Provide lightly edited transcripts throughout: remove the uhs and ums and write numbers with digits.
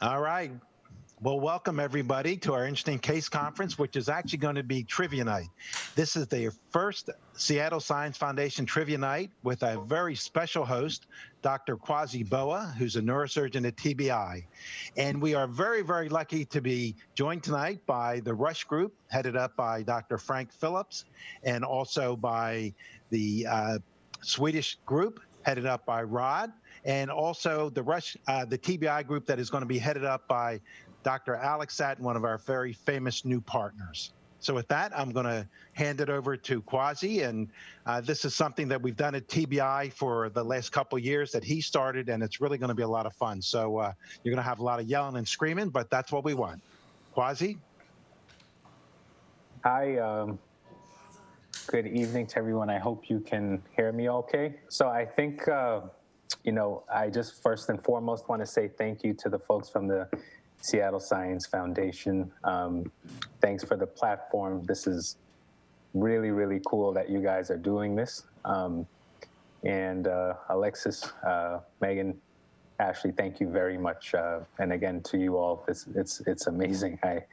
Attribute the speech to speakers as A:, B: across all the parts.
A: All right. Well, welcome everybody to our interesting case conference, which is actually going to be trivia night. This is the first Seattle Science Foundation trivia night with a very special host, Dr. Akwasi Boah, who's a neurosurgeon at TBI. And we are very, very lucky to be joined tonight by the Rush Group, headed up by Dr. Frank Phillips, and also by the Swedish group, headed up by Rod, and also the TBI group that is going to be headed up by Dr. Alex Satin, one of our very famous new partners. So with that, I'm going to hand it over to Akwasi, and this is something that we've done at TBI for the last couple of years that he started, and it's really going to be a lot of fun. So you're going to have a lot of yelling and screaming, but that's what we want. Akwasi?
B: Hi, good evening to everyone. I hope you can hear me okay. So I think, I just first and foremost want to say thank you to the folks from the Seattle Science Foundation. Thanks for the platform. This is really, really cool that you guys are doing this. And Alexis, Megan, Ashley, thank you very much. And again, to you all, it's amazing. I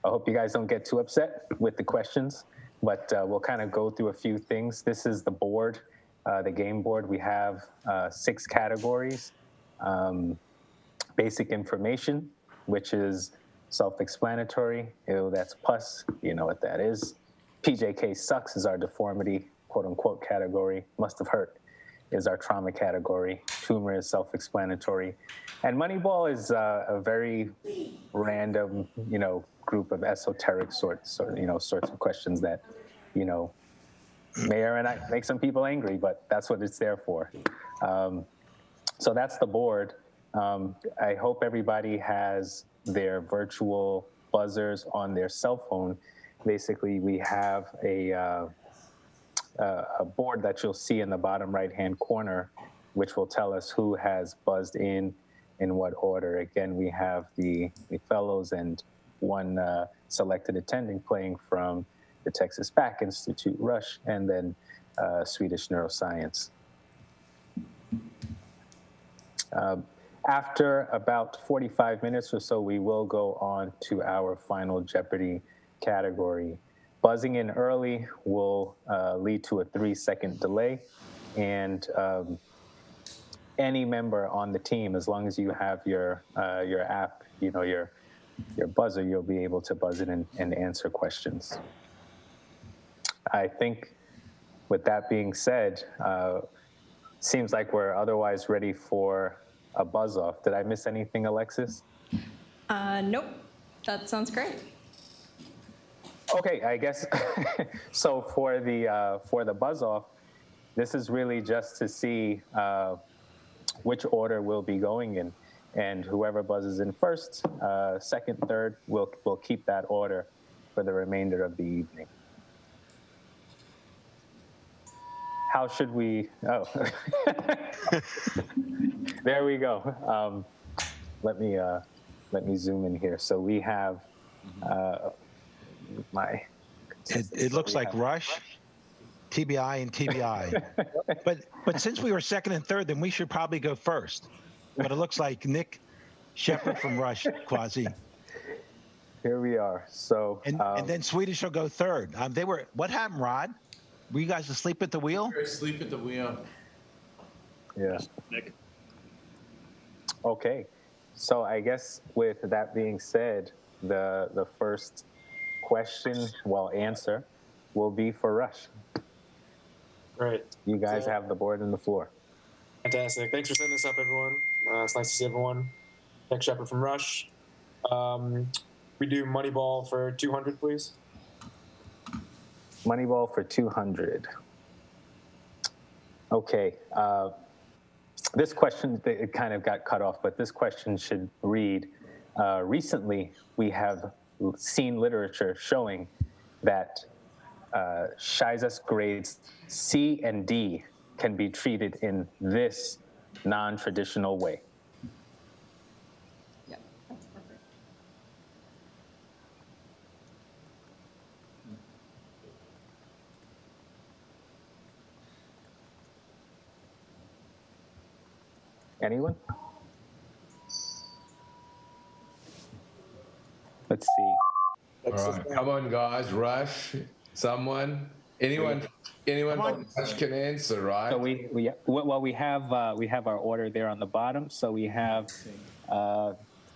B: hope you guys don't get too upset with the questions, but we'll kind of go through a few things. This is the board, the game board. We have 6 categories. Basic information, which is self-explanatory. That's pus, you know what that is. PJK sucks is our deformity, quote unquote, category. Must have hurt is our trauma category. Tumor is self-explanatory. And Moneyball is a very random, group of esoteric sorts of questions that, may or may not make some people angry, but that's what it's there for. So that's the board. I hope everybody has their virtual buzzers on their cell phone. Basically, we have a board that you'll see in the bottom right-hand corner, which will tell us who has buzzed in what order. Again, we have the fellows and one selected attending playing from the Texas Back Institute, Rush, and then Swedish Neuroscience. After about 45 minutes or so, we will go on to our final Jeopardy category. Buzzing in early will lead to a 3-second delay, and any member on the team, as long as you have your app, your buzzer, you'll be able to buzz in and answer questions. I think with that being said, seems like we're otherwise ready for a buzz off. Did I miss anything, Alexis?
C: Nope. That sounds great.
B: Okay, I guess so. For the buzz off, this is really just to see which order we'll be going in, and whoever buzzes in first, second, third, we'll keep that order for the remainder of the evening. How should we? Oh, there we go. Let me zoom in here. So we have
A: It looks like Rush, TBI, and TBI. but since we were second and third, then we should probably go first. But it looks like Nick Shepard from Rush, Akwasi.
B: Here we are. So
A: and then Swedish will go third. What happened, Rod? Were you guys asleep at the wheel?
D: We were asleep at the wheel.
B: Yeah.
D: Nick.
B: Okay. So I guess with that being said, the first question, answer, will be for Rush.
E: Right.
B: You guys have the board and the floor.
E: Fantastic. Thanks for setting this up, everyone. It's nice to see everyone. Nick Shepard from Rush. We do Moneyball for 200, please.
B: Moneyball for 200. Okay. This question, it kind of got cut off, but this question should read, recently we have seen literature showing that Scheizas grades C and D can be treated in this non-traditional way.
C: Yeah, that's perfect.
B: Anyone? Let's see.
D: All right, come on, guys, Rush. Someone, anyone from Rush can answer, right?
B: So we have our order there on the bottom. So we have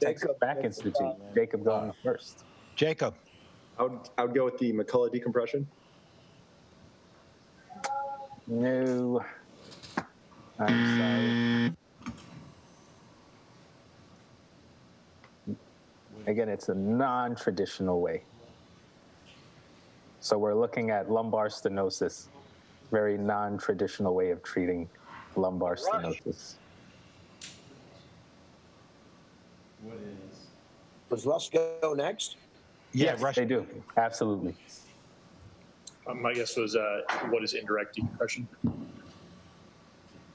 B: Texas Back Institute. Jacob going first.
A: Jacob.
F: I would go with the McCullough decompression.
B: No. I'm sorry. Again, it's a non-traditional way. So we're looking at lumbar stenosis, very non-traditional way of treating lumbar stenosis.
G: Does Rush go next?
A: Yeah,
B: Yes,
A: Rush.
B: they do. Absolutely.
H: My guess was, what is indirect decompression?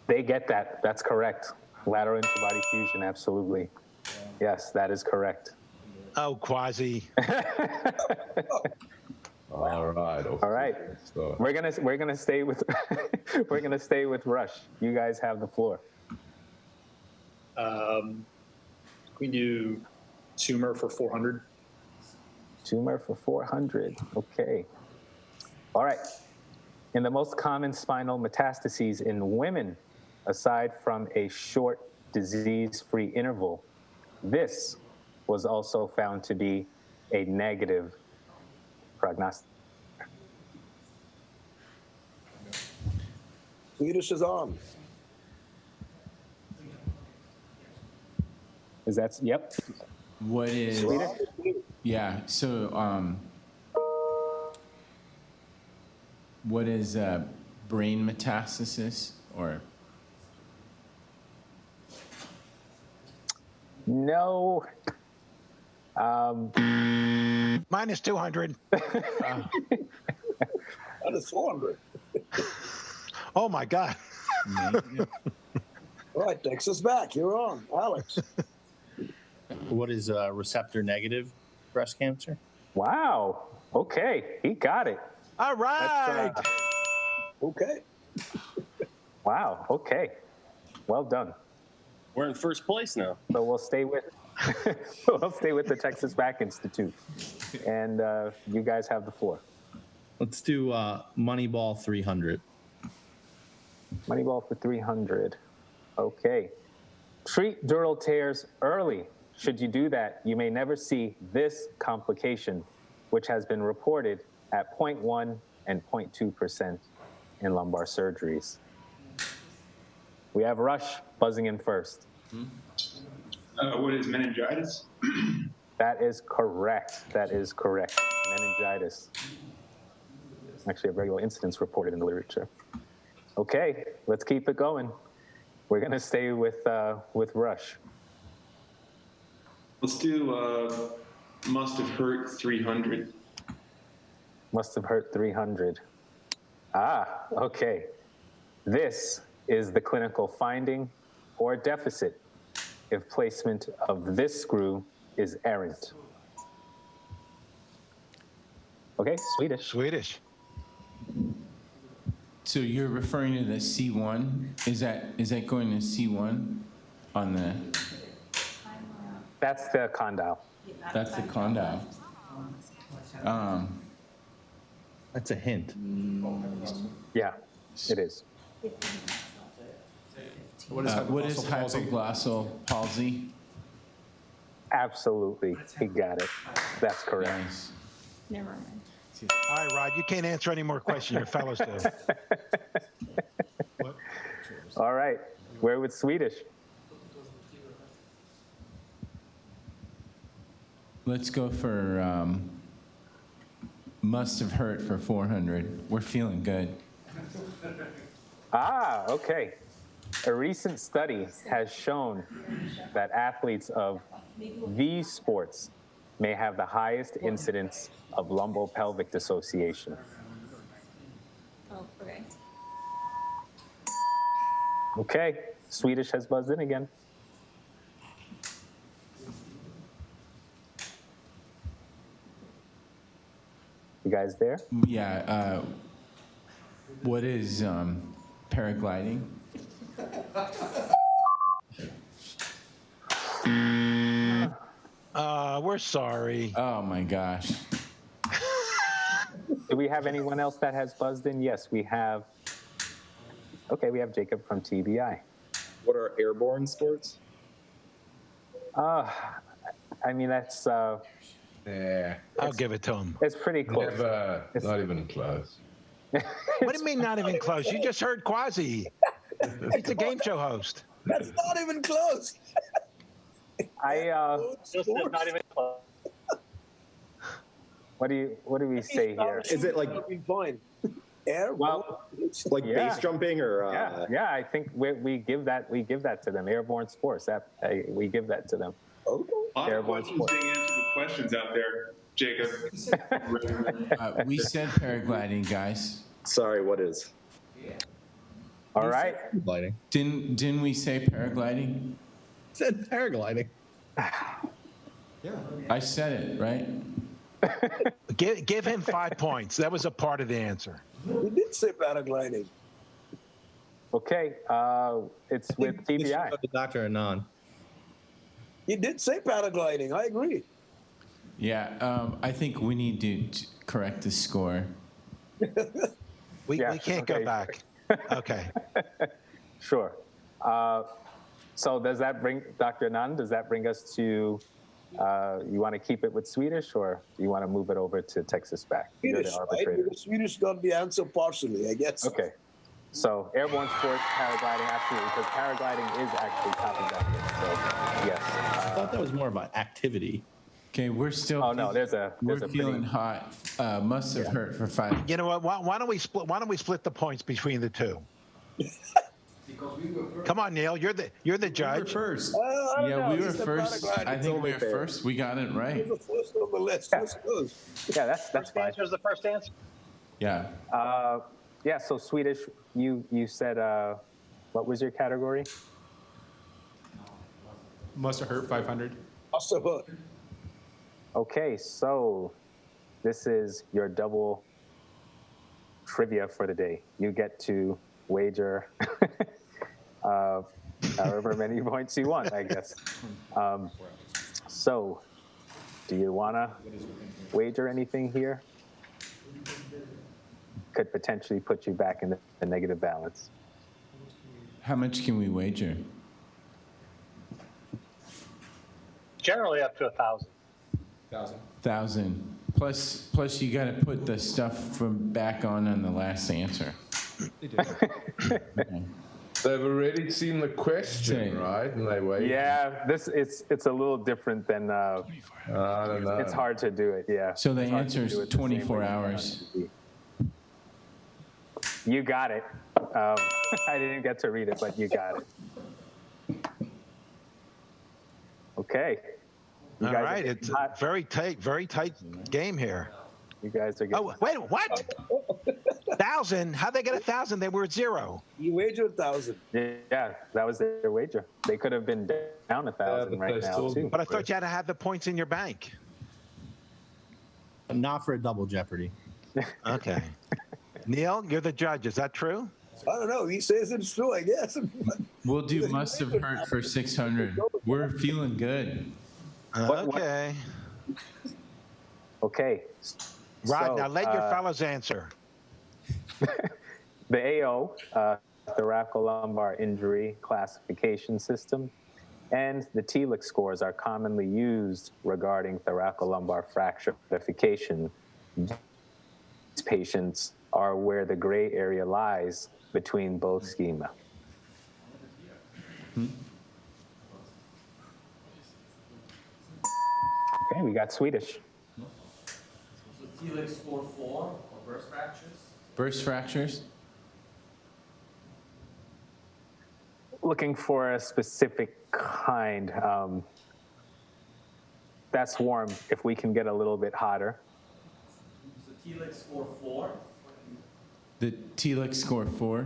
B: They get that. That's correct. Lateral interbody fusion, absolutely. Yes, that is correct.
A: Oh, Akwasi.
D: All right.
B: All right.
D: So,
B: We're gonna stay with we're gonna stay with Rush. You guys have the floor.
H: We do Tumor for 400.
B: Tumor for 400. Okay. All right. In the most common spinal metastases in women, aside from a short disease-free interval, this was also found to be a negative prognostic.
G: Swedish is on.
B: Is that, yep.
I: What is,
B: Swedish?
I: yeah, so what is brain metastasis or?
B: No.
A: Minus 200.
G: That is 400.
A: Oh, my God.
I: Negative?
G: All right, Texas back. You're on. Alex.
J: What is receptor negative breast cancer?
B: Wow. Okay, he got it.
A: All right.
G: Okay.
B: Wow. Okay. Well done.
J: We're in first place now.
B: So we'll stay with the Texas Back Institute, and you guys have the floor.
J: Let's do Moneyball 300.
B: Moneyball for 300. Okay. Treat dural tears early. Should you do that, you may never see this complication, which has been reported at 0.1 and 0.2% in lumbar surgeries. We have Rush buzzing in first.
K: What is meningitis?
B: That is correct. That is correct. Meningitis. Actually, a regular incidence reported in the literature. Okay, let's keep it going. We're going to stay with Rush.
K: Let's do must have hurt 300.
B: Must have hurt 300. Ah, okay. This is the clinical finding or deficit if placement of this screw is errant. Okay, Swedish.
A: Swedish.
I: So you're referring to the C1? Is that going to C1 on the?
B: That's the condyle.
I: That's the condyle.
J: That's a hint.
B: Yeah, it is.
I: What is hypoglossal palsy?
B: Absolutely, he got it. That's correct.
I: Nice.
C: Never mind.
A: All right, Rod, you can't answer any more questions. Your fellows do.
B: All right, we're with Swedish.
I: Let's go for must have hurt for 400. We're feeling good.
B: Ah, okay. A recent study has shown that athletes of these sports may have the highest incidence of lumbopelvic dissociation.
C: Oh, okay.
B: Okay, Swedish has buzzed in again. You guys there?
I: Yeah. What is paragliding?
A: We're sorry.
I: Oh my gosh.
B: Do we have anyone else that has buzzed in? Yes, we have. Okay, we have Jacob from TBI.
F: What are airborne sports?
B: I mean, that's,
D: Yeah.
A: I'll give it to him.
B: it's pretty close.
D: Never, not even close.
A: What do you mean not even close? You just heard Akwasi. He's a game show host.
G: That's not even close.
B: Not even close. What do we say here?
F: Is it like
G: fine? Air?
B: Well,
F: like
B: Yeah.
F: base jumping or?
B: Yeah. I think we give that to them. Airborne sports. We give that to them.
G: Okay.
K: A lot of
B: Airborne
K: questions
B: sport.
K: being answered with questions out there, Jacob.
I: We said paragliding, guys.
F: Sorry, what is?
B: All right.
J: Paragliding.
I: Didn't we say paragliding?
J: Said paragliding.
I: I said it, right?
A: Give him 5 points. That was a part of the answer.
G: You did say paragliding.
B: Okay. It's with TBI.
J: Dr. Anand.
G: You did say paragliding. I agree.
I: Yeah. I think we need to correct the score.
A: We
B: Yeah,
A: can't
B: okay.
A: go back. Okay.
B: Sure. So does that bring, Dr. Anand, does that bring us to, you want to keep it with Swedish or do you want to move it over to Texas back? You're
G: Swedish,
B: the
G: right?
B: arbitrator.
G: Because Swedish got the answer partially, I guess.
B: Okay. So airborne sports, paragliding, absolutely, because paragliding is actually top of that list. So yes.
J: I thought that was more about activity.
I: Okay, we're still.
B: Oh no, there's a
I: feeling hot. Must have hurt for 5.
A: You know what? Why don't we split the points between the two? Come on, Neil. You're the judge.
I: First.
G: I don't know.
I: We
G: He
I: were
G: said
I: first.
G: paragliding.
I: I think we were first. We got it right.
G: You're the first on the list. Let's go.
B: Yeah, that's fine.
L: Answer is the first answer.
I: Yeah.
B: Yeah, so Swedish, you said, what was your category?
M: Must have hurt 500.
G: Must have hurt.
B: Okay, so this is your double trivia for the day. You get to wager however many points you want, I guess. So, do you want to wager anything here? Could potentially put you back in the negative balance.
I: How much can we wager?
L: Generally up to 1,000.
I: 1,000. Plus, you got to put the stuff from back on the last answer. Okay.
D: They've already seen the question,
I: Same.
D: right? And they wait.
B: Yeah, it's a little different than.
D: I don't know.
B: It's hard to do it. Yeah.
I: So the
B: It's hard to
I: answer is
B: do it the same
I: 24
B: way.
I: hours.
B: You got it. I didn't get to read it, but you got it. Okay. You
A: All
B: guys are
A: right.
B: getting
A: It's
B: hot.
A: a very tight game here.
B: You guys are getting.
A: Oh, wait, what? 1,000? How'd they get 1,000? They were at 0.
G: You wagered 1,000.
B: Yeah, that was their wager. They could have been down 1,000
D: but
B: right
D: they
B: now
D: still-
B: too.
A: But I thought you had to have the points in your bank.
J: Not for a double jeopardy.
A: Okay. Neil, you're the judge. Is that true?
G: I don't know. He says it's true, I guess.
I: We'll do must have hurt for 600. We're feeling good.
A: Okay.
B: Okay.
A: Rod,
B: So,
A: now let your fellows answer.
B: The AO, thoracolumbar injury classification system, and the TLIC scores are commonly used regarding thoracolumbar fracture identification. These patients are where the gray area lies between both schema. Okay, we got Swedish.
N: So TLIC score 4 or burst fractures?
I: Burst fractures?
B: Looking for a specific kind. That's warm. If we can get a little bit hotter.
N: So TLIC score 4?
I: The TLIC score 4?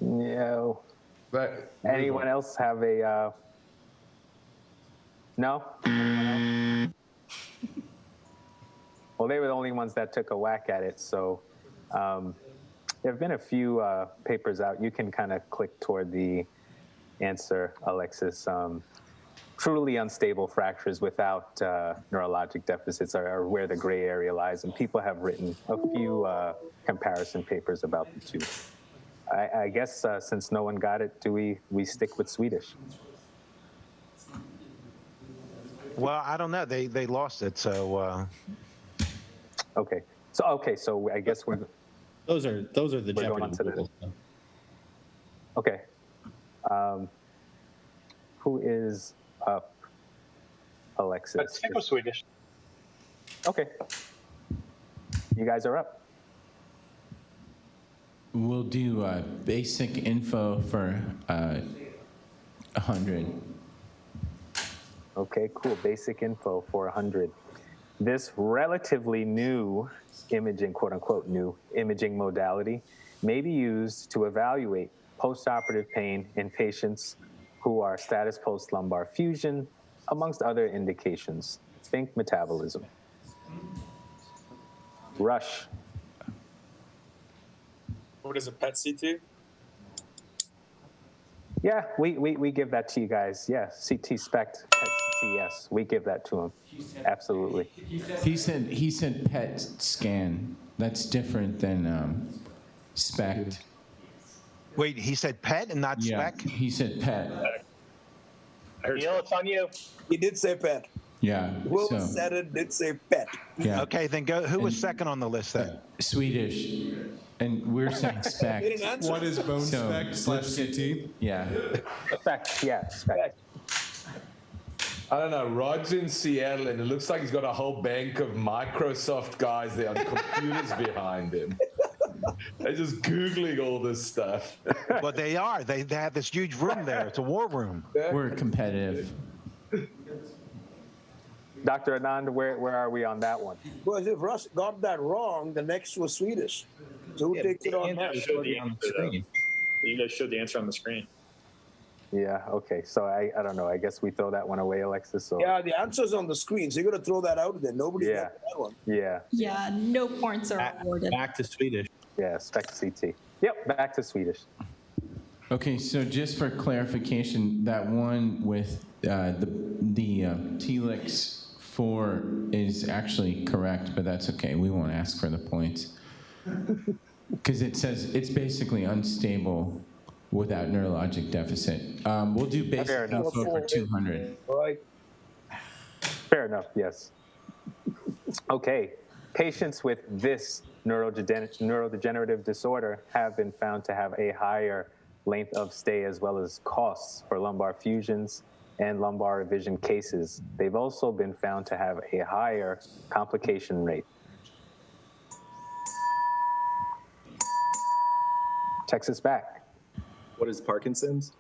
B: No.
D: But
B: Anyone else have a? No. Anyone else? Well, they were the only ones that took a whack at it. So there have been a few papers out. You can kind of click toward the answer, Alexis. Truly unstable fractures without neurologic deficits are where the gray area lies, and people have written a few comparison papers about the two. I guess since no one got it, do we stick with Swedish?
A: Well, I don't know. They lost it, so.
B: Okay. So I guess
J: those are the
B: we're going
J: Jeopardy
B: on to the-
J: rules.
B: Okay. Who is up? Alexis.
L: Let's stick with Swedish.
B: Okay. You guys are up.
I: We'll do basic info for 100.
B: Okay, cool. Basic info for 100. This relatively new imaging, quote unquote, new imaging modality may be used to evaluate postoperative pain in patients who are status post-lumbar fusion, amongst other indications. Think metabolism. Rush.
E: What is a PET CT?
B: Yeah, we give that to you guys. Yeah, CT SPECT, PET CT, yes, we give that to him. Absolutely.
I: He said PET scan. That's different than SPECT.
A: Wait, he said PET and not
I: Yeah,
A: SPEC?
I: he said PET.
L: Neil, it's on you.
G: He did say pet.
I: Yeah.
G: Whoever
I: So,
G: said it did say pet.
I: yeah.
A: Okay, then go. Who was second on the list then?
I: Swedish. And we're saying
G: He
I: SPECT.
G: didn't answer.
M: What is bone
I: So,
M: spec / CT?
I: Yeah.
B: SPECT, yeah, SPECT.
D: I don't know. Rod's in Seattle, and it looks like he's got a whole bank of Microsoft guys there on computers behind him. They're just Googling all this stuff.
A: Well, they are. They have this huge room there. It's a war room.
I: We're competitive.
B: Dr. Anand, where are we on that one?
G: Because if Russ got that wrong, the next was Swedish. So who takes it on that?
H: Showed the answer, though. You guys showed the answer on the screen.
B: Yeah, okay. So I don't know. I guess we throw that one away, Alexis. Or...
G: Yeah, the answer's on the screen, so you're gonna throw that out there. Nobody
B: Yeah.
G: got that one.
B: Yeah.
C: Yeah, no points are awarded.
J: Back to Swedish.
B: Yeah, SPECT CT. Yep, back to Swedish.
I: Okay, so just for clarification, that one with the Telix 4 is actually correct, but that's okay. We won't ask for the points. Because it says it's basically unstable without neurologic deficit. We'll do basic info for 200.
G: All right.
B: Fair enough, yes. Okay, patients with this neurodegenerative disorder have been found to have a higher length of stay as well as costs for lumbar fusions and lumbar revision cases. They've also been found to have a higher complication rate. Texas back.
F: What is Parkinson's?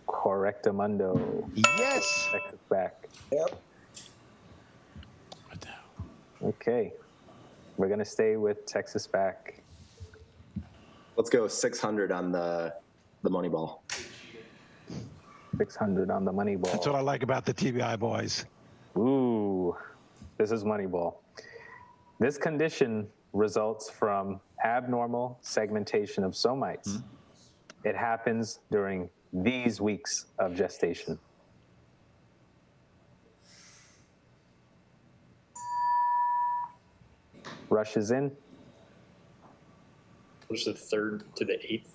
B: Correctamundo.
A: Yes.
B: Texas back.
G: Yep.
B: Okay. We're going to stay with Texas back.
F: Let's go 600 on the Moneyball.
B: 600 on the Moneyball.
A: That's what I like about the TBI boys.
B: Ooh, this is Moneyball. This condition results from abnormal segmentation of somites. It happens during these weeks of gestation. Rush is in.
H: What's the 3rd to the 8th?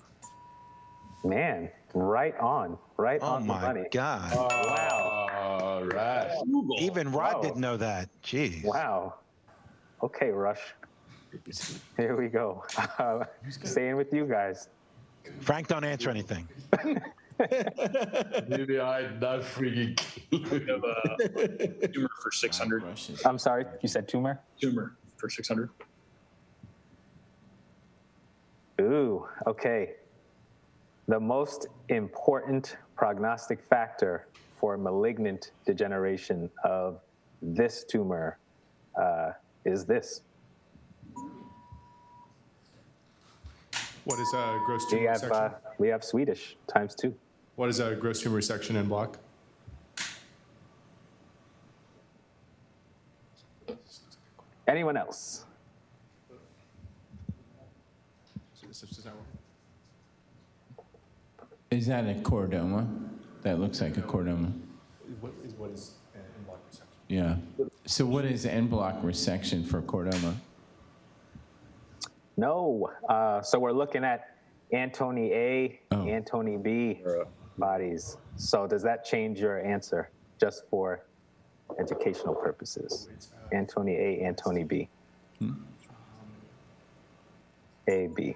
B: Man, right on the money.
A: Oh my God.
B: Wow.
D: All right.
A: Even Rod
B: Wow.
A: didn't know that. Jeez.
B: Wow. Okay, Rush. Here we go. Staying with you guys.
A: Frank, don't answer anything.
D: Maybe I had no freaking clue.
H: We have Tumor for 600.
B: I'm sorry, you said tumor?
H: Tumor for 600.
B: Ooh, okay. The most important prognostic factor for malignant degeneration of this tumor is this.
M: What is a gross tumor resection?
B: We have Swedish ×2.
M: What is a gross tumor resection en bloc?
B: Anyone else?
I: Is that a chordoma? That looks like a chordoma.
M: What is en bloc resection?
I: Yeah. So what is en bloc resection for chordoma?
B: No. So we're looking at Antony A, Antony B bodies. So does that change your answer just for educational purposes? Antony A, Antony B. A, B.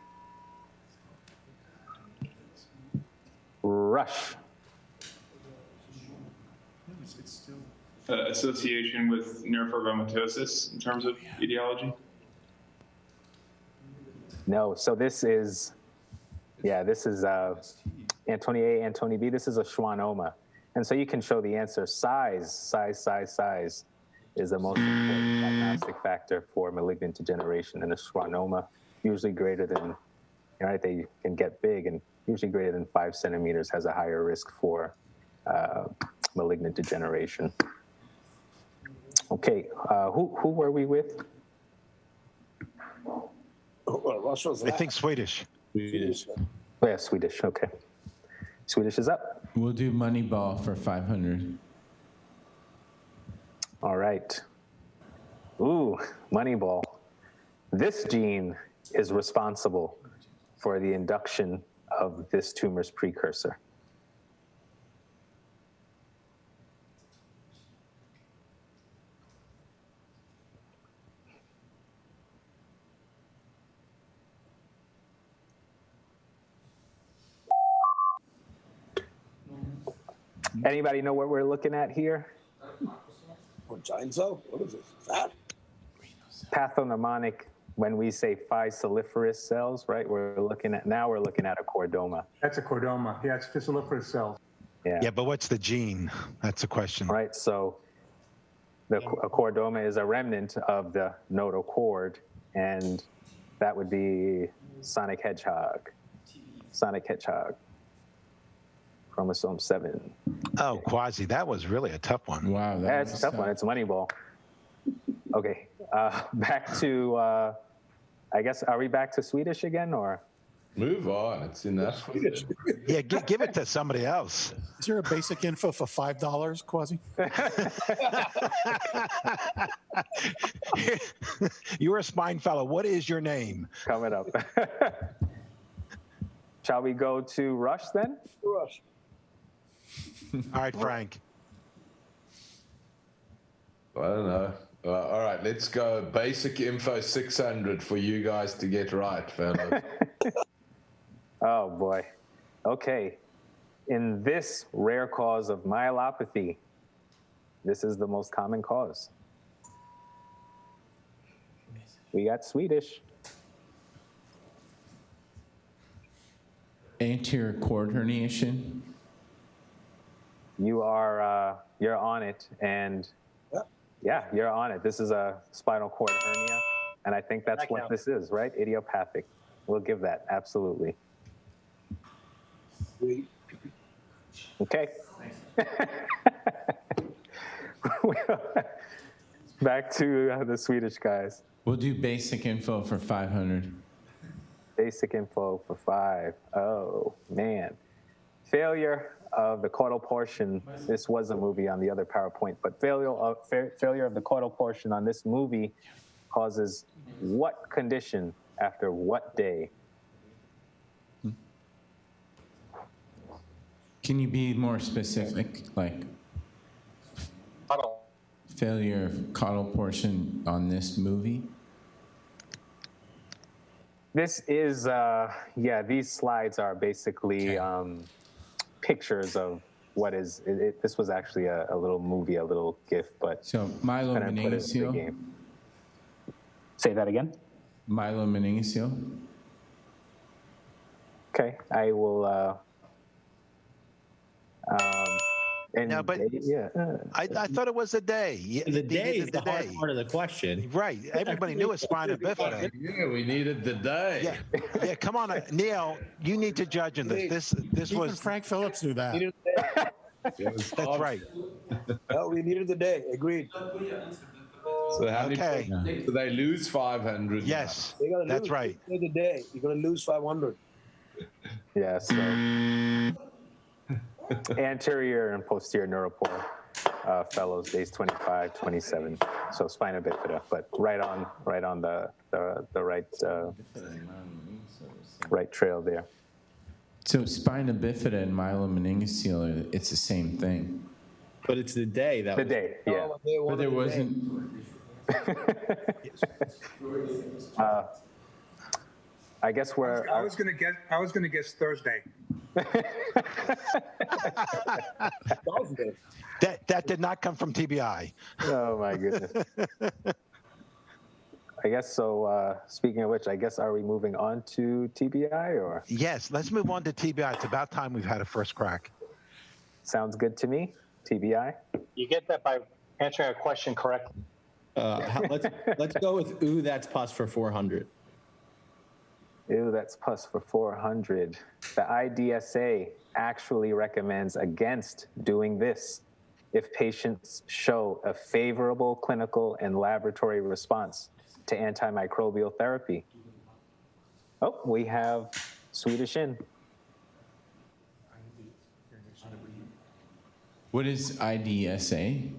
B: Rush.
K: Association with neurofibromatosis in terms of etiology?
B: No, so this is Antony A, Antony B. This is a schwannoma. And so you can show the answer. Size is the most important prognostic factor for malignant degeneration. And a schwannoma, usually greater than, right, they can get big, and usually greater than 5 centimeters has a higher risk for malignant degeneration. Okay, who were we with?
A: I think Swedish.
B: Swedish. Oh, yeah, Swedish, okay. Swedish is up.
I: We'll do Moneyball for 500.
B: All right. Ooh, Moneyball. This gene is responsible for the induction of this tumor's precursor. Anybody know what we're looking at here?
G: Giant cell? What is it? Fat?
B: Pathognomonic, when we say phyciliferous cells, right? We're looking at a chordoma.
O: That's a chordoma. Yeah, it's phyciliferous cells.
A: Yeah, but what's the gene? That's the question.
B: Right, so a chordoma is a remnant of the nodal cord, and that would be sonic hedgehog. Chromosome 7.
A: Oh, Akwasi, that was really a tough one.
I: Wow,
B: That's a tough one. It's Moneyball. Okay, back to, I guess, are we back to Swedish again, or?
D: Move on, it's enough.
A: Yeah, give it to somebody else.
M: Is there a basic info for $5, Quasi?
A: You're a spine fellow. What is your name?
B: Coming up. Shall we go to Rush then?
G: Rush.
A: All right, Frank.
D: I don't know. All right, let's go. Basic info 600 for you guys to get right, fellas.
B: Oh, boy. Okay. In this rare cause of myelopathy, this is the most common cause. We got Swedish.
I: Anterior cord herniation.
B: You are, you're on it, and yeah, you're on it. This is a spinal cord hernia, and I think that's what this is, right? Idiopathic. We'll give that, absolutely. Okay. Back to the Swedish guys.
I: We'll do basic info for 500.
B: Basic info for 5. Oh, man. Failure of the caudal portion. This was a movie on the other PowerPoint, but failure of the caudal portion on this movie causes what condition after what day?
I: Can you be more specific? Like failure of caudal portion on this movie?
B: This is, yeah, these slides are basically pictures of what is, this was actually a little movie, a little GIF, but.
I: So myelomeningocele?
B: Say that again?
I: Myelomeningocele?
B: Okay, I will,
A: no, but I thought it was a day.
J: The day is the hard part of the question.
A: Right. Everybody knew it's spina bifida.
D: Yeah, we needed the day.
A: Yeah, come on, Neil. You need to judge in this. This
M: Even
A: was
M: Frank Phillips knew that.
A: That's right.
G: Well, we needed the day. Agreed.
D: So how many? So they lose 500.
A: Yes,
G: They gotta
A: that's
G: lose.
A: right.
G: You need the day. You're gonna lose 500.
B: Yeah, so anterior and posterior neuropore fellows, days 25, 27. So spina bifida, but right on the right trail there.
I: So spina bifida and myelomeningocele, it's the same thing.
J: But it's the day that
B: The
J: was.
B: day, yeah.
I: But there wasn't.
B: I guess we're.
O: I was gonna guess Thursday.
A: That did not come from TBI.
B: Oh my goodness. I guess so. Speaking of which, I guess are we moving on to TBI or?
A: Yes, let's move on to TBI. It's about time we've had a first crack.
B: Sounds good to me. TBI.
L: You get that by answering a question correctly.
J: Let's go with ooh, that's pus for 400.
B: Ew, that's pus for 400. The IDSA actually recommends against doing this if patients show a favorable clinical and laboratory response to antimicrobial therapy. Oh, we have Swedish in.
I: What is IDSA?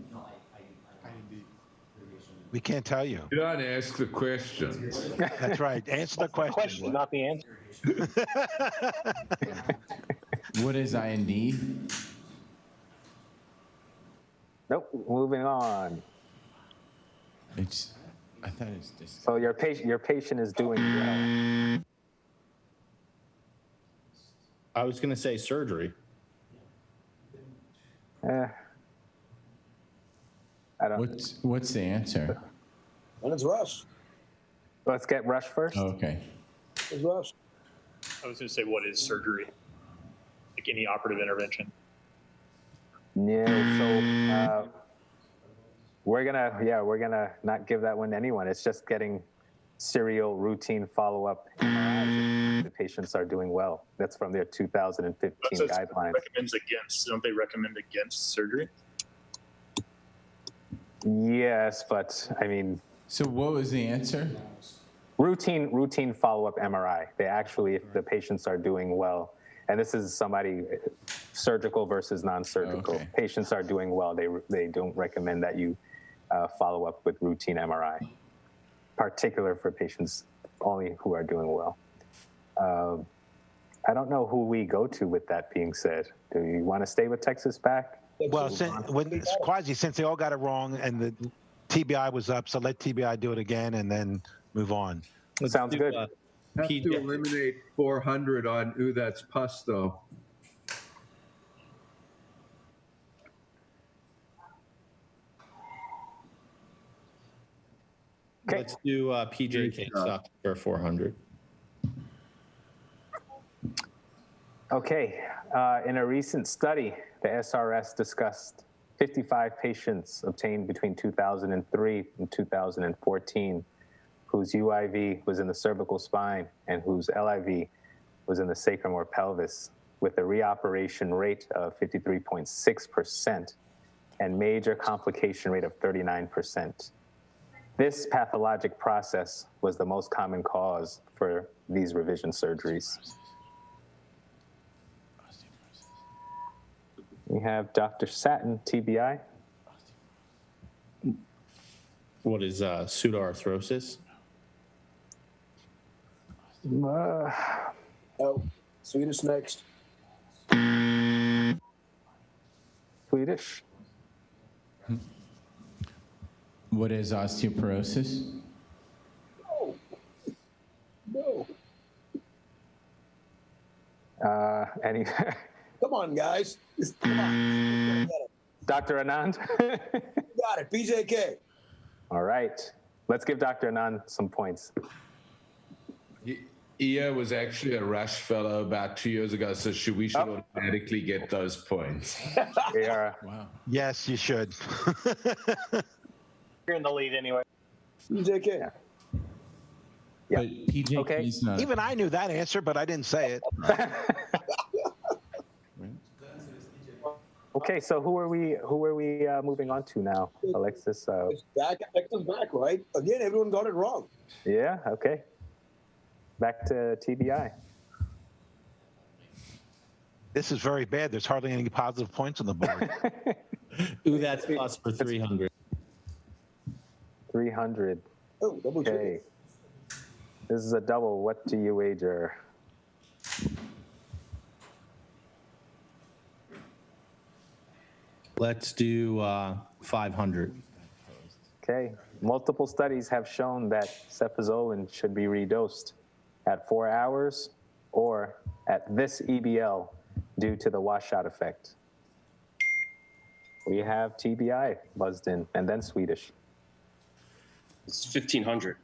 A: We can't tell you.
D: You don't ask the questions.
A: That's right. Answer the question.
L: Not the answer.
I: What is IND?
B: Nope, moving on.
I: I thought it's this.
B: So your patient is doing well.
J: I was going to say surgery.
B: I don't.
I: What's the answer?
G: And it's Rush.
B: Let's get Rush first.
I: Oh, okay.
G: It's Rush.
H: I was going to say, what is surgery? Like any operative intervention?
B: Yeah, so we're gonna not give that one to anyone. It's just getting serial routine follow-up MRIs if the patients are doing well. That's from their 2015 guidelines.
H: Recommends against. Don't they recommend against surgery?
B: Yes, but I mean.
I: So what was the answer?
B: Routine follow-up MRI. They actually, if the patients are doing well, and this is somebody surgical versus non-surgical.
I: Okay.
B: Patients are doing well. They don't recommend that you follow up with routine MRI, particular for patients only who are doing well. I don't know who we go to with that being said. Do you want to stay with Texas back?
A: Well, Akwasi, since they all got it wrong and the TBI was up, so let TBI do it again and then move on.
B: Sounds good.
P: Have to eliminate 400 on ooh, that's pus, though.
B: Okay.
J: Let's do PJK suck for 400.
B: Okay. In a recent study, the SRS discussed 55 patients obtained between 2003 and 2014 whose UIV was in the cervical spine and whose LIV was in the sacrum or pelvis, with a reoperation rate of 53.6% and major complication rate of 39%. This pathologic process was the most common cause for these revision surgeries. We have Dr. Satin, TBI.
J: What is pseudoarthrosis?
G: Oh, Swedish next.
B: Swedish.
I: What is osteoporosis?
G: No.
B: Any?
G: Come on, guys. Come on.
B: Dr. Anand?
G: You got it. PJK.
B: All right. Let's give Dr. Anand some points.
D: Ia was actually a Rush fellow about 2 years ago, so we should automatically get those points.
B: Yeah.
I: Wow.
A: Yes, you should.
L: You're in the lead anyway.
G: PJK.
B: Yeah.
I: But PJK is not.
A: Even I knew that answer, but I didn't say it.
B: Okay, so who are we moving on to now? Alexis?
G: It's back. Alexis back, right? Again, everyone got it wrong.
B: Yeah, okay. Back to TBI.
A: This is very bad. There's hardly any positive points on the board.
J: Ooh, that's plus for 300.
B: 300.
G: Oh, double
B: Okay. This is a double. What do you wager?
J: Let's do 500.
B: Okay. Multiple studies have shown that cefazolin should be redosed at 4 hours or at this EBL due to the washout effect. We have TBI buzzed in, and then Swedish.
Q: It's 1,500.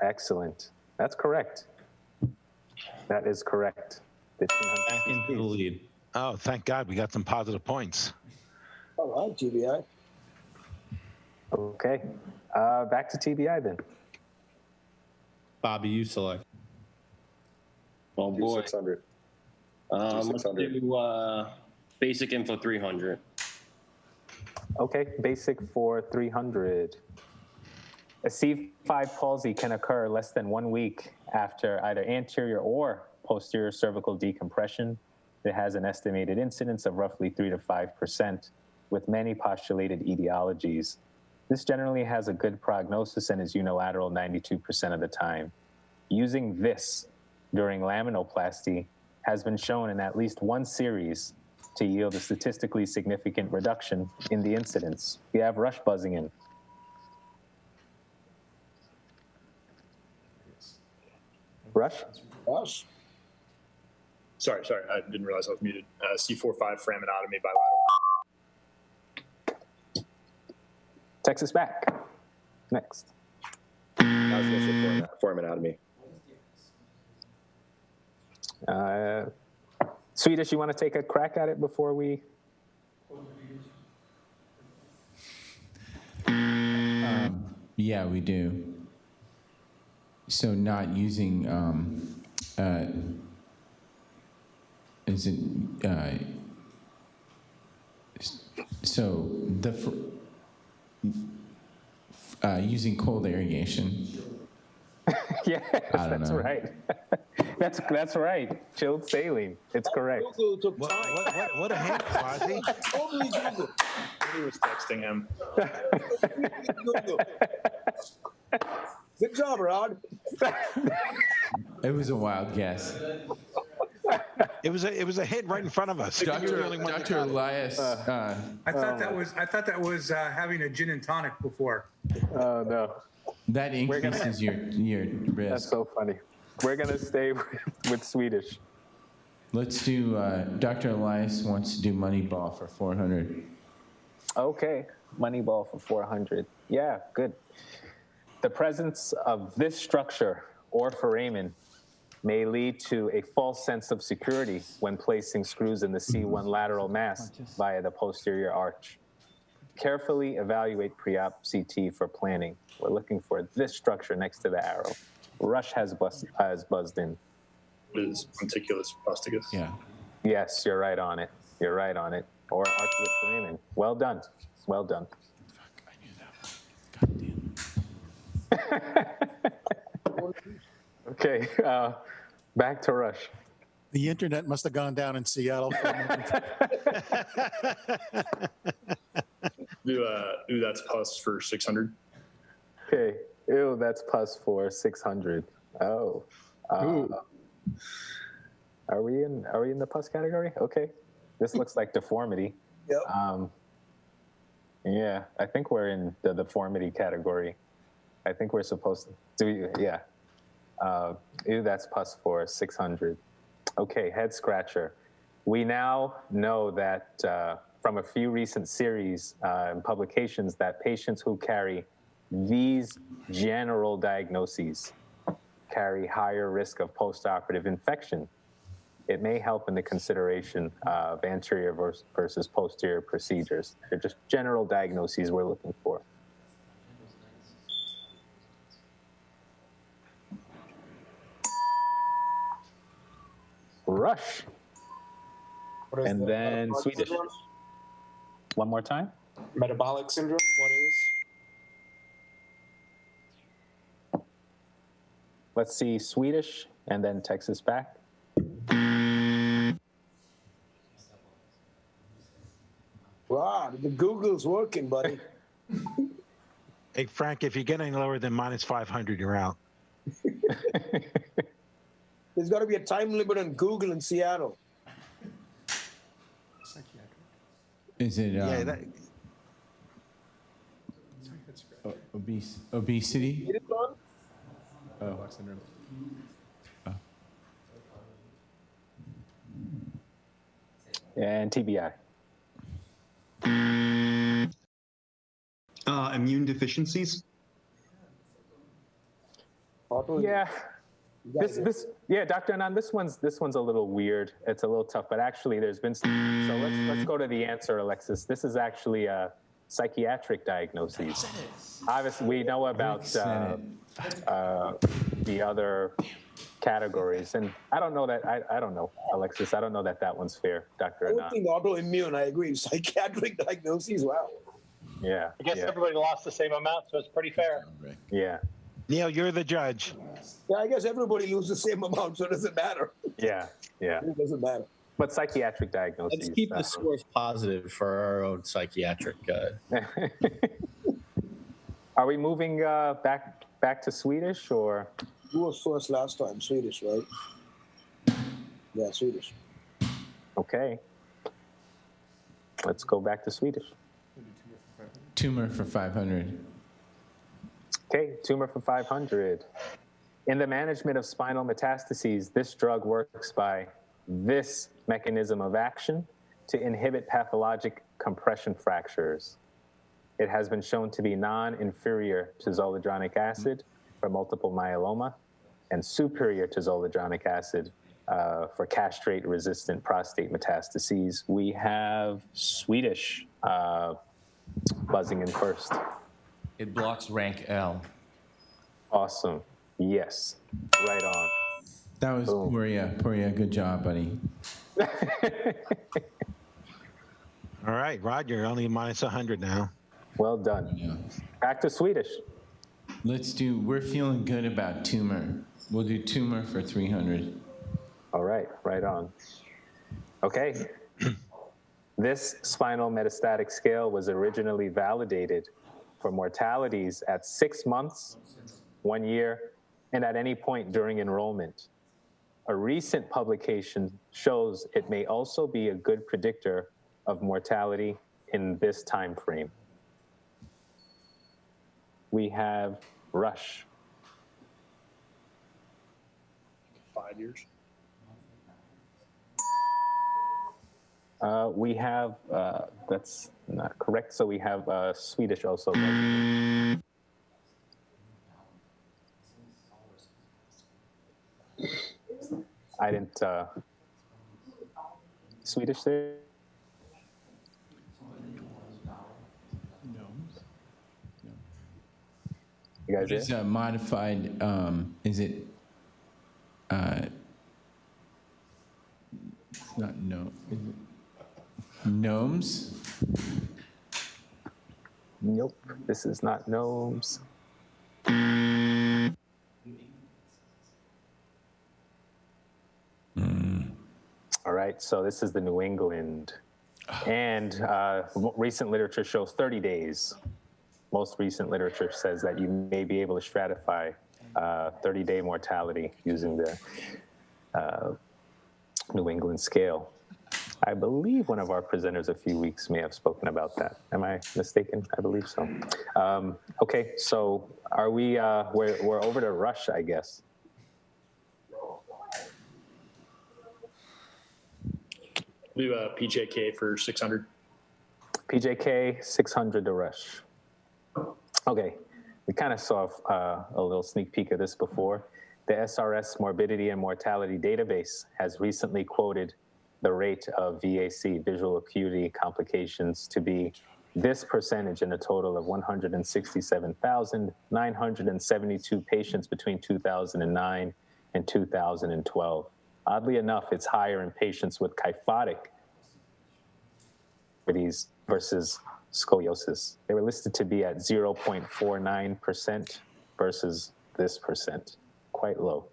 B: Excellent. That's correct. That is correct. 1,500.
J: Back into the lead.
A: Oh, thank God we got some positive points.
G: All right, TBI.
B: Okay. Back to TBI then.
J: Bobby, you select.
Q: Oh boy.
F: 600.
Q: Let's
F: 600.
Q: do basic info 300.
B: Okay, basic for 300. A C5 palsy can occur less than 1 week after either anterior or posterior cervical decompression. It has an estimated incidence of roughly 3 to 5%, with many postulated etiologies. This generally has a good prognosis and is unilateral 92% of the time. Using this during laminoplasty has been shown in at least one series to yield a statistically significant reduction in the incidence. We have Rush buzzing in. Rush?
G: Rush.
H: Sorry, I didn't realize I was muted. C4-5 foraminotomy bilateral.
B: Texas back. Next.
F: I was going to say foraminotomy.
B: Swedish, you want to take a crack at it before we?
I: Yeah, we do. So not using, is it, so using cold irrigation.
B: Yes, that's
I: know.
B: right. That's right. Chilled saline. It's correct.
G: Google took
A: What,
G: time.
A: what a hint, Akwasi.
G: Totally Google.
H: He was texting him.
G: Google. Good job, Rod.
I: It was a wild guess.
A: It was a hit right in front of us. You're the only one that
I: Dr.
A: got it.
I: Elias.
O: I thought that was having a gin and tonic before.
B: Oh no.
I: That increases your
B: That's
I: risk.
B: so funny. We're gonna stay with Swedish.
I: Let's do, Dr. Elias wants to do Moneyball for 400.
B: Okay, Moneyball for 400. Yeah, good. The presence of this structure or foramen may lead to a false sense of security when placing screws in the C1 lateral mass via the posterior arch. Carefully evaluate pre-op CT for planning. We're looking for this structure next to the arrow. Rush has buzzed in.
H: Is lenticulus posticus.
I: Yeah.
B: Yes, you're right on it. You're right on it. Or arcuate foramen. Well done. Well done.
I: Fuck, I knew that one. God damn.
B: Okay, back to Rush.
R: The internet must have gone down in Seattle for a moment.
H: Do that's pus for 600.
B: Okay, ew, that's pus for 600. Oh. Are we in the pus category? Okay. This looks like deformity.
G: Yep.
B: Yeah, I think we're in the deformity category. I think we're supposed to do, yeah. Ew, that's pus for 600. Okay, head scratcher. We now know that from a few recent series and publications that patients who carry these general diagnoses carry higher risk of postoperative infection. It may help in the consideration of anterior versus posterior procedures. They're just general diagnoses we're looking for. Rush. And then Swedish.
E: Syndrome?
B: One more time.
E: Metabolic syndrome, what is?
B: Let's see Swedish and then Texas back.
G: The Google's working, buddy.
A: Hey, Frank, if you get any lower than minus 500, you're out.
G: There's got to be a time limit on Google in Seattle.
I: Is it
A: Yeah, that,
I: obesity?
G: It is on?
I: Oh.
B: And TBI.
K: Immune deficiencies.
B: Yeah. Yeah, Dr. Anand, this one's a little weird. It's a little tough, but actually there's been some, so let's go to the answer, Alexis. This is actually a psychiatric diagnosis. Obviously, we know about the other categories, and I don't know that, I don't know, Alexis, I don't know that one's fair, Dr.
G: I don't
B: Anand.
G: think autoimmune, I agree. Psychiatric diagnoses, wow.
B: Yeah.
L: I guess everybody lost the same amount, so it's pretty fair.
B: Yeah.
A: Neil, you're the judge.
G: Yeah, I guess everybody loses the same amount, so it doesn't matter.
B: Yeah.
G: It doesn't matter.
B: But psychiatric diagnoses.
J: Let's keep the scores positive for our own psychiatric.
B: Are we moving back to Swedish, or?
G: Who was first last time? Swedish, right? Yeah, Swedish.
B: Okay. Let's go back to Swedish.
I: Tumor for 500.
B: Okay, tumor for 500. In the management of spinal metastases, this drug works by this mechanism of action to inhibit pathologic compression fractures. It has been shown to be non-inferior to zoledronic acid for multiple myeloma and superior to zoledronic acid for castrate-resistant prostate metastases. We have Swedish buzzing in first.
N: It blocks rank L.
B: Awesome. Yes. Right on.
I: That was Poria. Poria, good job, buddy.
A: All right, Rod, you're only minus 100 now.
B: Well done.
I: Yeah.
B: Back to Swedish.
I: We're feeling good about tumor. We'll do tumor for 300.
B: All right, right on. Okay. This spinal metastatic scale was originally validated for mortalities at 6 months, 1 year, and at any point during enrollment. A recent publication shows it may also be a good predictor of mortality in this time frame. We have Rush.
H: 5 years.
B: We have, that's not correct, so we have Swedish also. I didn't, Swedish there? You guys
I: What is modified, is it, it's not no, is it gnomes?
B: Nope, this is not gnomes. All right, so this is the New England. And recent literature shows 30 days. Most recent literature says that you may be able to stratify 30-day mortality using the New England scale. I believe one of our presenters a few weeks may have spoken about that. Am I mistaken? I believe so. Okay, so are we, we're over to Rush, I guess.
H: We do a PJK for 600.
B: PJK, 600 to Rush. Okay, we kind of saw a little sneak peek of this before. The SRS Morbidity and Mortality Database has recently quoted the rate of VAC, visual acuity complications, to be this percentage in a total of 167,972 patients between 2009 and 2012. Oddly enough, it's higher in patients with kyphotic versus scoliosis. They were listed to be at 0.49% versus this percent, quite low.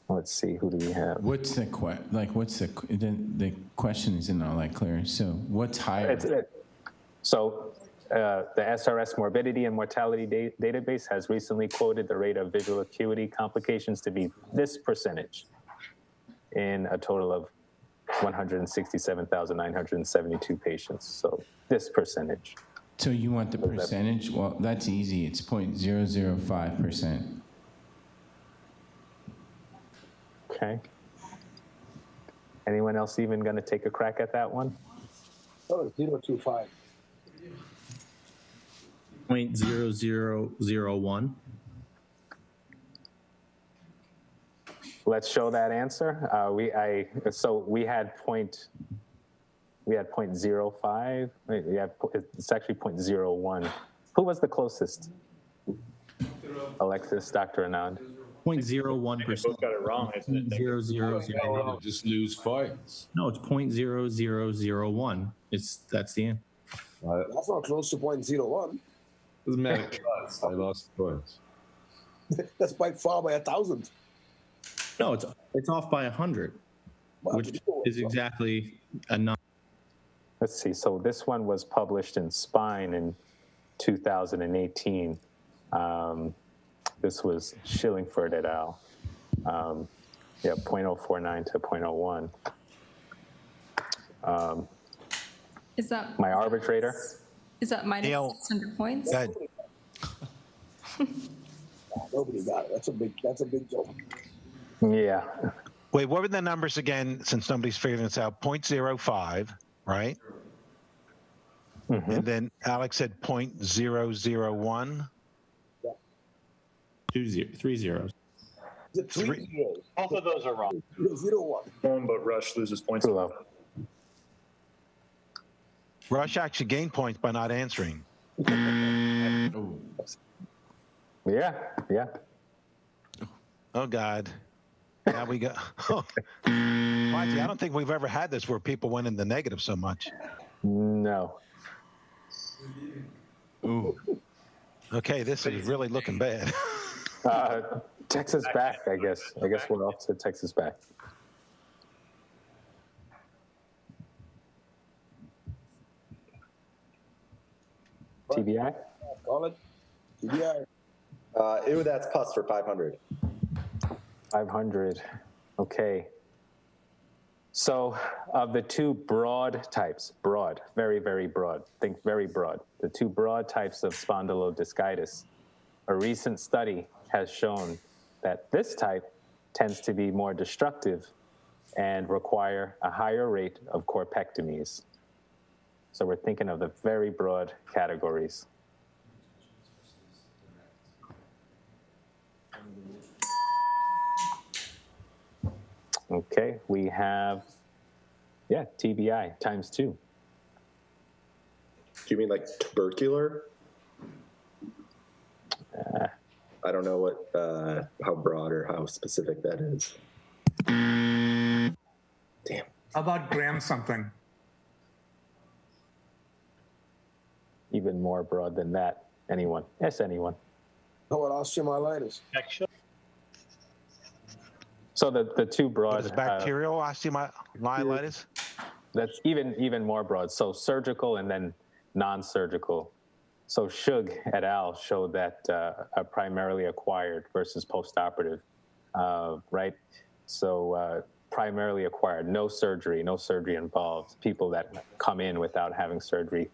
B: Let's see, who do we have?
I: What's the the question isn't all that clear. So what's higher?
B: The SRS morbidity and mortality database has recently quoted the rate of visual acuity complications to be this percentage in a total of 167,972 patients. So this percentage.
I: So you want the percentage? Well, that's easy. It's 0.005%.
B: Okay. Anyone else even going to take a crack at that one?
G: Oh, 0.25.
J: 0.0001.
B: Let's show that answer. We had 0.05. It's actually 0.01. Who was the closest? Alexis, Dr. Anand.
J: 0.01%.
H: Both got it wrong, isn't it?
J: 0.000.
D: Just lose points.
J: No, it's 0.0001. That's the end.
G: That's not close to 0.01.
D: Doesn't matter. I lost points.
G: That's by far by 1,000.
J: No, it's off by 100, which is exactly a non.
B: Let's see. So this one was published in Spine in 2018. This was Schillingford et al. 0.049 to 0.01.
C: Is that
B: my arbitrator?
C: Is that minus 600 points?
G: Nobody got it. That's a big joke.
B: Yeah.
A: Wait, what were the numbers again, since nobody's figuring this out? 0.05, right?
B: Mm-hmm.
A: And then Alex said 0.001.
J: Three zeros.
G: Three zeros.
L: Both of those are wrong.
G: 0.01.
H: But Rush loses points.
B: Too low.
A: Rush actually gained points by not answering.
B: Yeah.
A: Oh, God. Now we go. Akwasi, I don't think we've ever had this where people went in the negative so much.
B: No.
A: Ooh. Okay, this is really looking bad.
B: Texas back, I guess. I guess we're off to Texas back. TBI?
G: Call it. TBI.
F: That's pus for 500.
B: 500. Okay. So of the two broad types, very, very broad, think very broad, the two broad types of spondylodiscitis, a recent study has shown that this type tends to be more destructive and require a higher rate of corpectomies. So we're thinking of the very broad categories. Okay, we have, TBI times 2.
F: Do you mean like tubercular? I don't know what, how broad or how specific that is. Damn.
O: How about gram something?
B: Even more broad than that. Anyone? Yes, anyone.
G: How about osteomyelitis?
B: So the two broad.
A: What is bacterial osteomyelitis?
B: That's even more broad. So surgical and then non-surgical. So Shug et al. Showed that primarily acquired versus postoperative, right? So primarily acquired, no surgery involved. People that come in without having surgery,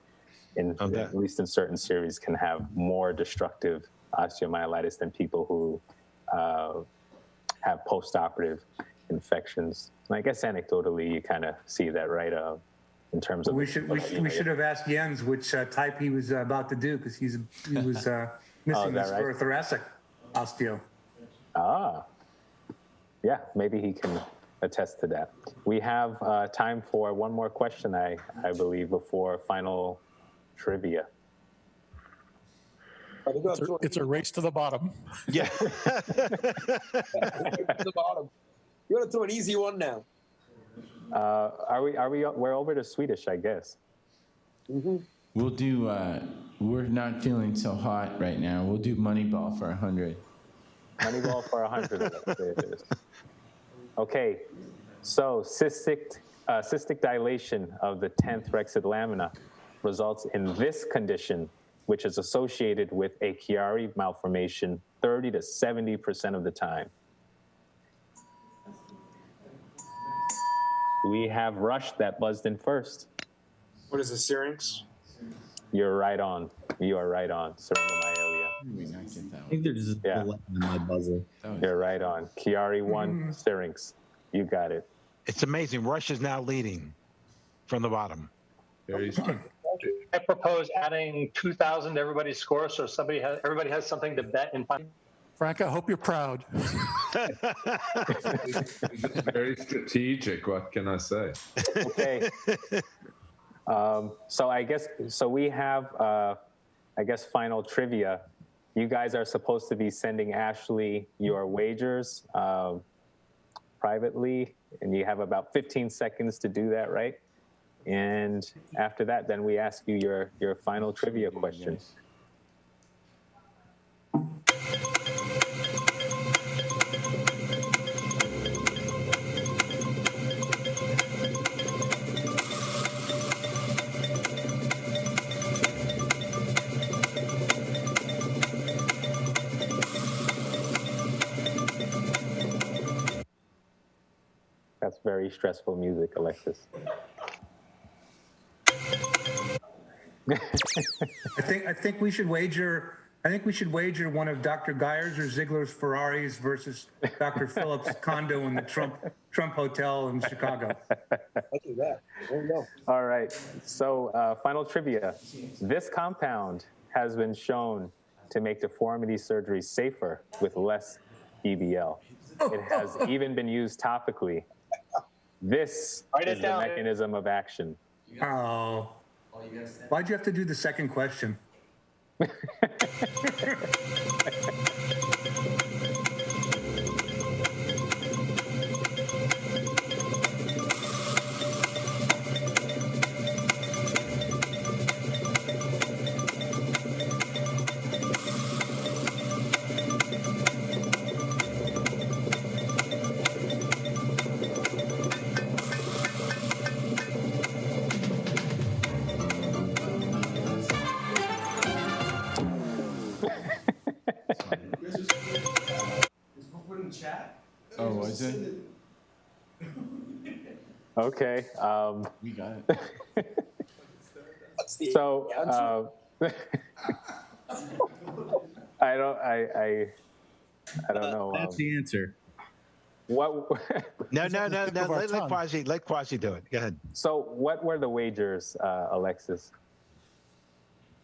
B: at least in certain series, can have more destructive osteomyelitis than people who have postoperative infections. And I guess anecdotally, you kind of see that, right? In terms of
O: we should have asked Jens which type he was about to do, because he was missing this for thoracic osteo.
B: Yeah, maybe he can attest to that. We have time for one more question, I believe, before final trivia.
R: It's a race to the bottom.
A: Yeah.
G: To the bottom. You want to throw an easy one now?
B: We're over to Swedish, I guess.
G: Mm-hmm.
I: We'll do. We're not feeling so hot right now. We'll do Moneyball for 100.
B: Moneyball for 100. Okay, so cystic dilation of the 10th rexid lamina results in this condition, which is associated with a Chiari malformation 30 to 70% of the time. We have Rush that buzzed in first.
E: What is the Syrinx?
B: You're right on. You are right on. Syringomyelia.
J: I think they're just in my buzzer.
B: You're right on. Chiari 1, Syrinx. You got it.
A: It's amazing. Rush is now leading from the bottom.
D: Very strong.
L: I propose adding 2,000 to everybody's score, so everybody has something to bet in final.
R: Frank, I hope you're proud.
P: Very strategic. What can I say?
B: Okay. So we have, final trivia. You guys are supposed to be sending Ashley your wagers privately, and you have about 15 seconds to do that, right? And after that, then we ask you your final trivia question. That's very stressful music, Alexis.
O: I think we should wager. I think we should wager one of Dr. Geyer's or Ziegler's Ferraris versus Dr. Phillips' condo in the Trump Hotel in Chicago.
G: I'll do that. There you go.
B: All right. So final trivia. This compound has been shown to make deformity surgery safer with less EBL. It has even been used topically. This is the mechanism of action.
O: Oh. Why'd you have to do the second question?
I: Oh, was it?
B: Okay.
I: We got it.
B: So I don't know.
J: That's the answer.
B: What?
A: No. Let Kwasi do it. Go ahead.
B: So what were the wagers, Alexis,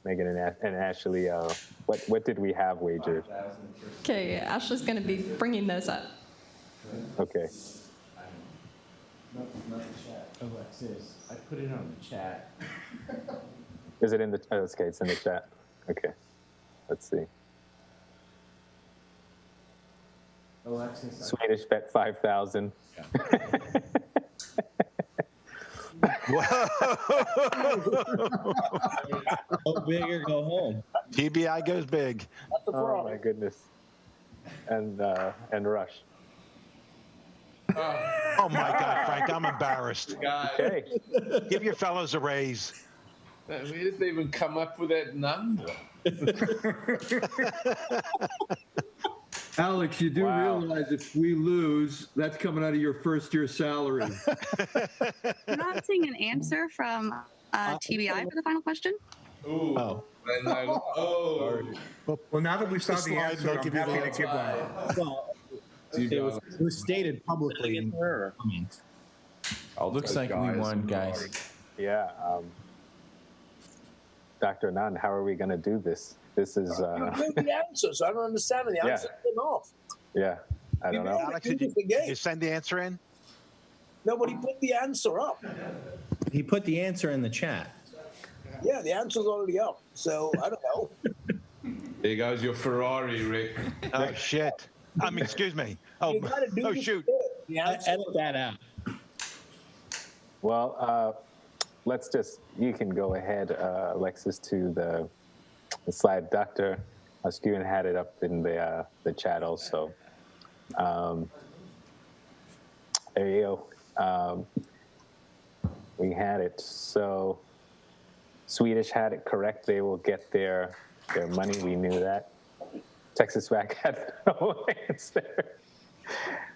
B: Megan, and Ashley? What did we have wagered?
C: Okay, Ashley's going to be bringing those up.
B: Okay.
I: Not the chat. Alexis, I put it on the chat.
B: Is it in the? Oh, okay, it's in the chat. Okay. Let's see.
I: Alexis.
B: Swedish bet 5,000.
J: Go big or go home.
A: TBI goes big.
B: Oh my goodness. And Rush.
A: Oh my God, Frank, I'm embarrassed.
B: Okay.
A: Give your fellows a raise.
D: Where did they even come up with that number?
P: Alex, you do realize if we lose, that's coming out of your first year salary.
S: I'm not seeing an answer from TBI for the final question.
D: Ooh.
J: Oh.
O: Well, now that we saw the answer, I'm happy to give one.
J: Well, it was stated publicly in the comments.
I: Looks like we won, guys.
B: Yeah. Dr. Anand, how are we going to do this? This is.
G: You know the answers. I don't understand the answer. Off.
B: Yeah, I don't know.
A: Alex, did you send the answer in?
G: Nobody put the answer up.
J: He put the answer in the chat.
G: Yeah, the answer's already up. So I don't know.
D: There goes your Ferrari, Rick.
A: Oh shit! Excuse me. Oh shoot!
J: Edit that out.
B: Well, you can go ahead, Alexis, to the slide. Dr. Askew had it up in the chat also. There you go. We had it. So Swedish had it correct. They will get their money. We knew that. Texas WAC had no answer.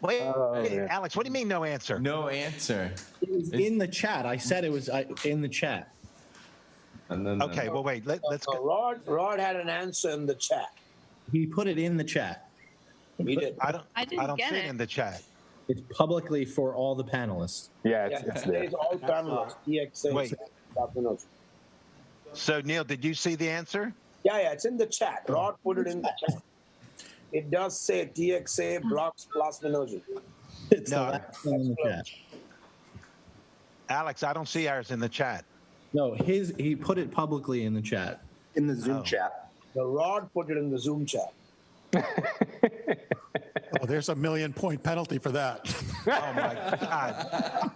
A: Wait,
B: yeah.
A: Alex, what do you mean no answer?
I: No answer.
J: It was in the chat. I said it was in the chat.
D: And then
A: Okay, well, wait. Let's
G: go. Rod had an answer in the chat.
J: He put it in the chat.
G: He did.
A: I don't
S: get
A: see
S: it.
A: it in the chat.
J: It's publicly for all the panelists.
B: Yeah, it's there.
G: It's all panelists. DXA.
A: Wait. So, Neil, did you see the answer?
G: Yeah, it's in the chat. Rod put it in the chat. It does say DXA blocks plasminogen.
J: It's
A: No.
J: the last thing in the chat.
A: Alex, I don't see ours in the chat.
J: No, he put it publicly in the chat.
F: In the Zoom chat.
G: The Rod put it in the Zoom chat.
R: Oh, there's a 1 million point penalty for that.
A: Oh my God!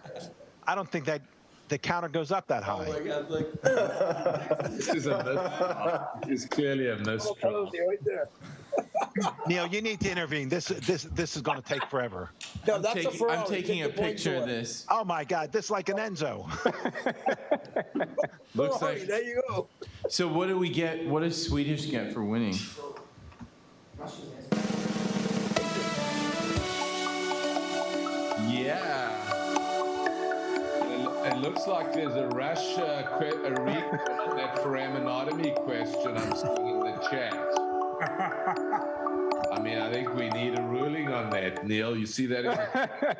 A: I don't think that the counter goes up that high.
D: This is clearly a misdraft.
G: Right there.
A: Neil, you need to intervene. This is going to take forever.
G: No, that's a Ferrari.
I: I'm taking a
G: Take the points
I: picture of
G: away.
I: this.
A: Oh my God! This is like an Enzo.
I: Looks
G: Ferrari,
I: like.
G: there you go.
I: So what do we get? What does Swedish get for winning? Yeah.
D: It looks like there's a rush, a recall on that foraminotomy question I'm seeing in the chat. I mean, I think we need a ruling on that, Neil. You see that? In the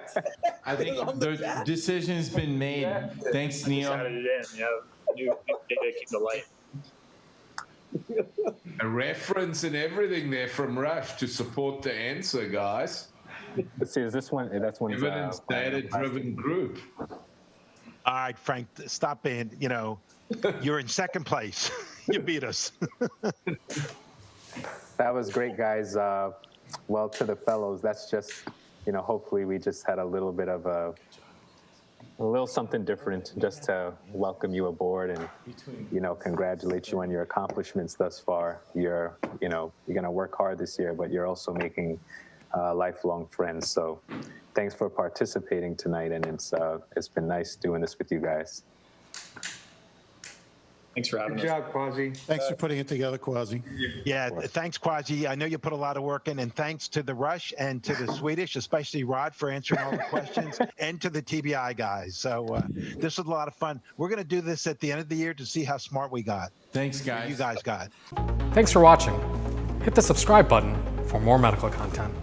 I: I think the decision's been made. Thanks, Neil.
H: Added it in. Yeah, new data keep the light.
D: a reference and everything there from Rush to support the answer, guys.
B: Let's see, is this one? That's one.
D: Evidence data-driven group.
A: All right, Frank, stop being. You're in second place. You beat us.
B: That was great, guys. Well, to the fellows, that's just, hopefully we just had a little bit of a little something different just to welcome you aboard and, congratulate you on your accomplishments thus far. You're going to work hard this year, but you're also making lifelong friends. So thanks for participating tonight. And it's been nice doing this with you guys.
H: Thanks for having
O: Good
H: us.
O: job, Quasi.
R: Thanks for putting it together, Quasi.
A: Yeah, thanks, Quasi. I know you put a lot of work in, and thanks to the Rush and to the Swedish, especially Rod for answering all the questions, and to the TBI guys. So this was a lot of fun. We're going to do this at the end of the year to see how smart we got.
I: Thanks, guys.
A: You guys got.
T: Thanks for watching. Hit the subscribe button for more medical content.